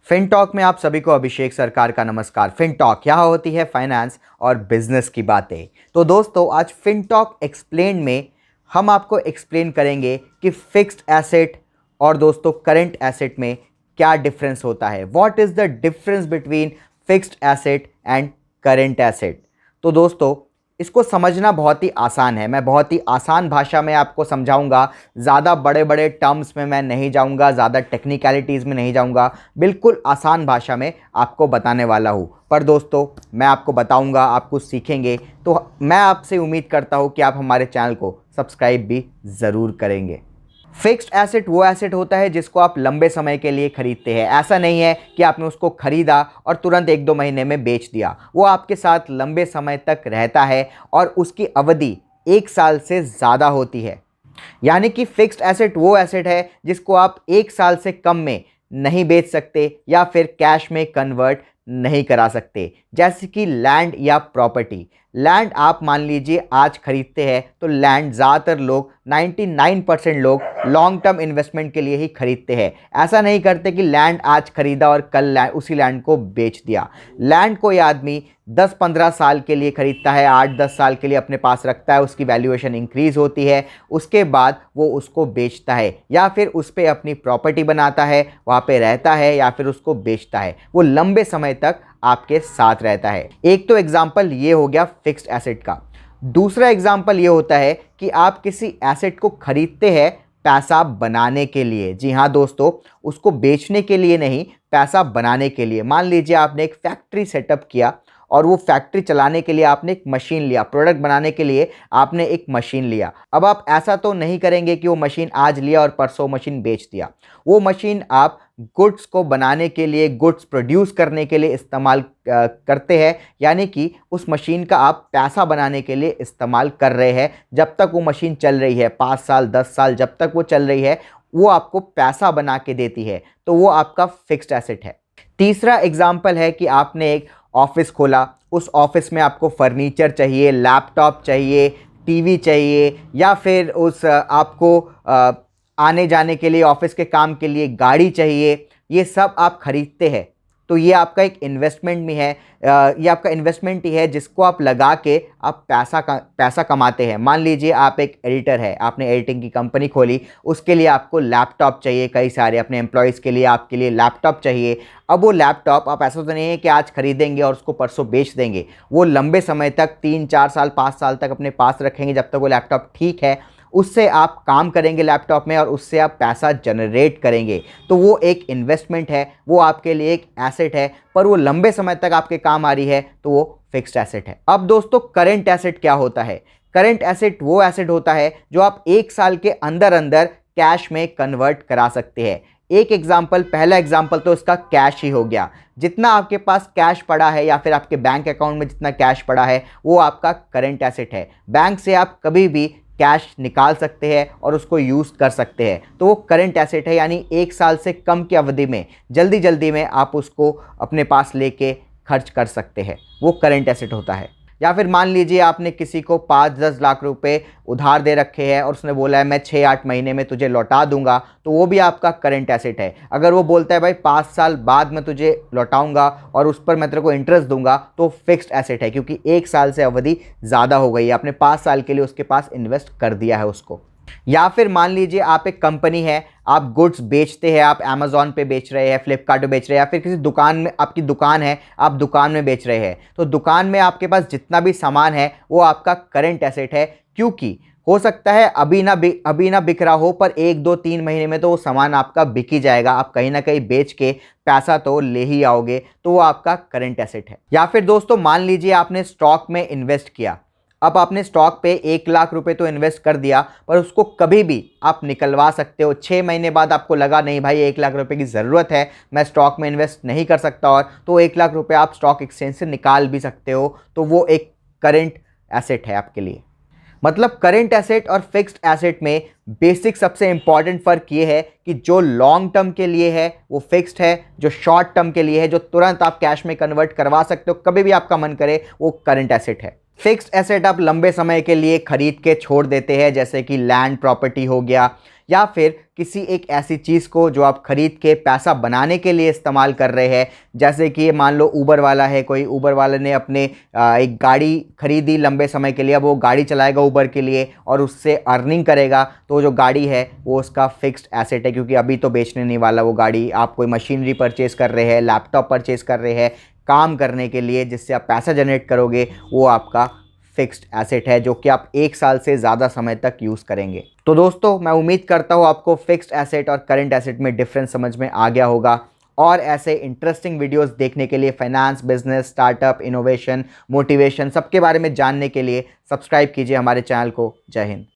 फिनटॉक में आप सभी को अभिषेक सरकार का नमस्कार। फिनटॉक यहाँ होती है फाइनेंस और बिजनेस की बातें। तो दोस्तों, आज फिनटॉक एक्सप्लेन में हम आपको एक्सप्लेन करेंगे कि फिक्स्ड एसेट और दोस्तों करंट एसेट में क्या डिफरेंस होता है। What is the difference between fixed asset and current asset. तो दोस्तों, इसको समझना बहुत ही आसान है। मैं बहुत ही आसान भाषा में आपको समझाऊंगा। ज़्यादा बड़े बड़े टर्म्स में मैं नहीं जाऊंगा, ज़्यादा टेक्निकलिटीज़ में नहीं जाऊंगा। बिल्कुल आसान भाषा में आपको बताने वाला हूँ। पर दोस्तों, मैं आपको बताऊंगा, आप कुछ सीखेंगे। तो मैं आपसे उम्मीद करता हूँ कि आप हमारे चैनल को सब्सक्राइब भी ज़रूर करेंगे। फिक्स्ड एसेट वो एसेट होता है जिसको आप लंबे समय के लिए खरीदते हैं। ऐसा नहीं है कि आपने उसको खरीदा और तुरंत 1-2 महीने में बेच दिया। वो आपके साथ लंबे समय तक रहता है और उसकी अवधि 1 साल से ज़्यादा होती है। यानी कि फिक्स्ड एसेट वो एसेट है जिसको आप 1 साल से कम में नहीं बेच सकते या फिर कैश में कन्वर्ट नहीं करा सकते। जैसे कि लैंड या प्रॉपर्टी। लैंड आप मान लीजिए आज खरीदते हैं तो लैंड ज़्यादातर लोग 99% लोग लॉन्ग टर्म इन्वेस्टमेंट के लिए ही खरीदते हैं। ऐसा नहीं करते कि लैंड आज खरीदा और कल उसी लैंड को बेच दिया। लैंड कोई आदमी 10-15 साल के लिए खरीदता है, 8-10 साल के लिए अपने पास रखता है, उसकी वैल्यूएशन इंक्रीज़ होती है, उसके बाद वो उसको बेचता है या फिर उस पर अपनी प्रॉपर्टी बनाता है, वहाँ पे रहता है या फिर उसको बेचता है। वो लंबे समय तक आपके साथ रहता है। एक तो एग्जाम्पल ये हो गया फिक्स्ड एसेट का। दूसरा एग्जाम्पल ये होता है कि आप किसी एसेट को खरीदते हैं पैसा बनाने के लिए। जी हाँ दोस्तों, उसको बेचने के लिए नहीं, पैसा बनाने के लिए। मान लीजिए आपने एक फैक्ट्री सेटअप किया और वो फैक्ट्री चलाने के लिए आपने एक मशीन लिया, प्रोडक्ट बनाने के लिए आपने एक मशीन लिया। अब आप ऐसा तो नहीं करेंगे कि वो मशीन आज लिया और परसों मशीन बेच दिया। वो मशीन आप गुड्स को बनाने के लिए, गुड्स प्रोड्यूस करने के लिए इस्तेमाल करते हैं। यानी कि उस मशीन का आप पैसा बनाने के लिए इस्तेमाल कर रहे हैं। जब तक वो मशीन चल रही है, 5 साल 10 साल जब तक वो चल रही है, वो आपको पैसा बना के देती है, तो वो आपका फिक्स्ड एसेट है। तीसरा एग्जाम्पल है कि आपने एक ऑफिस खोला, उस ऑफिस में आपको फर्नीचर चाहिए, लैपटॉप चाहिए, टीवी चाहिए या फिर उस आपको आने जाने के लिए, ऑफिस के काम के लिए गाड़ी चाहिए। ये सब आप खरीदते हैं तो ये आपका एक इन्वेस्टमेंट भी है। ये आपका इन्वेस्टमेंट ही है जिसको आप लगा के आप पैसा कमाते हैं। मान लीजिए आप एक एडिटर है, आपने एडिटिंग की कंपनी खोली, उसके लिए आपको लैपटॉप चाहिए, कई सारे अपने एम्प्लॉयज़ के लिए आपके लिए लैपटॉप चाहिए। अब वो लैपटॉप आप ऐसा तो नहीं है कि आज खरीदेंगे और उसको परसों बेच देंगे। वो लंबे समय तक 3-4 साल 5 साल तक अपने पास रखेंगे जब तक वो लैपटॉप ठीक है। उससे आप काम करेंगे लैपटॉप में और उससे आप पैसा जनरेट करेंगे। तो वो एक इन्वेस्टमेंट है, वो आपके लिए एक एसेट है, पर वो लंबे समय तक आपके काम आ रही है तो वो फिक्स्ड एसेट है। अब दोस्तों, करंट एसेट क्या होता है। करंट एसेट वो एसेट होता है जो आप 1 साल के अंदर अंदर कैश में कन्वर्ट करा सकते हैं। एक एग्जाम्पल, पहला एग्जाम्पल तो इसका कैश ही हो गया। जितना आपके पास कैश पड़ा है या फिर आपके बैंक अकाउंट में जितना कैश पड़ा है वो आपका करंट एसेट है। बैंक से आप कभी भी कैश निकाल सकते हैं और उसको यूज़ कर सकते हैं, तो वो करंट एसेट है। यानी 1 साल से कम की अवधि में जल्दी जल्दी में आप उसको अपने पास लेके खर्च कर सकते हैं, वो करंट एसेट होता है। या फिर मान लीजिए आपने किसी को 5-10 लाख रुपए उधार दे रखे हैं और उसने बोला है मैं 6-8 महीने में तुझे लौटा दूंगा, तो वो भी आपका करंट एसेट है। अगर वो बोलता है भाई 5 साल बाद मैं तुझे लौटाऊंगा और उस पर मैं तेरे को इंटरेस्ट दूंगा, तो फिक्स्ड एसेट है, क्योंकि 1 साल से अवधि ज़्यादा हो गई है, आपने 5 साल के लिए उसके पास इन्वेस्ट कर दिया है उसको। या फिर मान लीजिए आप एक कंपनी है, आप गुड्स बेचते हैं, आप अमेज़ॉन पे बेच रहे हैं, फ्लिपकार्ट पे बेच रहे हैं, या फिर किसी दुकान में, आपकी दुकान है, आप दुकान में बेच रहे हैं। तो दुकान में आपके पास जितना भी सामान है वो आपका करंट एसेट है, क्योंकि हो सकता है अभी ना बिक रहा हो, पर 1-2-3 महीने में तो वो सामान आपका बिक ही जाएगा। आप कहीं ना कहीं बेच के पैसा तो ले ही आओगे, तो वो आपका करंट एसेट है। या फिर दोस्तों, मान लीजिए आपने स्टॉक में इन्वेस्ट किया। अब आपने स्टॉक पे 1 लाख रुपए तो इन्वेस्ट कर दिया, पर उसको कभी भी आप निकलवा सकते हो। 6 महीने बाद आपको लगा नहीं भाई 1 लाख रुपए की ज़रूरत है, मैं स्टॉक में इन्वेस्ट नहीं कर सकता, और तो 1 लाख रुपए आप स्टॉक एक्सचेंज से निकाल भी सकते हो। तो वो एक करंट एसेट है आपके लिए। मतलब करंट एसेट और फिक्स्ड एसेट में बेसिक सबसे इंपॉर्टेंट फ़र्क ये है कि जो लॉन्ग टर्म के लिए है वो फिक्स्ड है, जो शॉर्ट टर्म के लिए है, जो तुरंत आप कैश में कन्वर्ट करवा सकते हो कभी भी आपका मन करे, वो करंट एसेट है। फिक्स्ड एसेट आप लंबे समय के लिए खरीद के छोड़ देते हैं, जैसे कि लैंड प्रॉपर्टी हो गया, या फिर किसी एक ऐसी चीज़ को जो आप खरीद के पैसा बनाने के लिए इस्तेमाल कर रहे हैं। जैसे कि मान लो ऊबर वाला है, कोई ऊबर वाले ने अपने एक गाड़ी खरीदी लंबे समय के लिए, अब वो गाड़ी चलाएगा ऊबर के लिए और उससे अर्निंग करेगा, तो जो गाड़ी है वो उसका फिक्स्ड एसेट है, क्योंकि अभी तो बेचने नहीं वाला वो गाड़ी। आप कोई मशीनरी परचेज कर रहे हैं, लैपटॉप परचेज कर रहे हैं काम करने के लिए, जिससे आप पैसा जनरेट करोगे, वो आपका फिक्स्ड एसेट है, जो कि आप 1 साल से ज़्यादा समय तक यूज़ करेंगे। तो दोस्तों, मैं उम्मीद करता हूँ आपको फिक्स्ड एसेट और करंट एसेट में डिफरेंस समझ में आ गया होगा। और ऐसे इंटरेस्टिंग वीडियोस देखने के लिए, finance, business, startup, innovation, motivation, सबके बारे में जानने के लिए सब्सक्राइब कीजिए हमारे चैनल को। जय हिंद।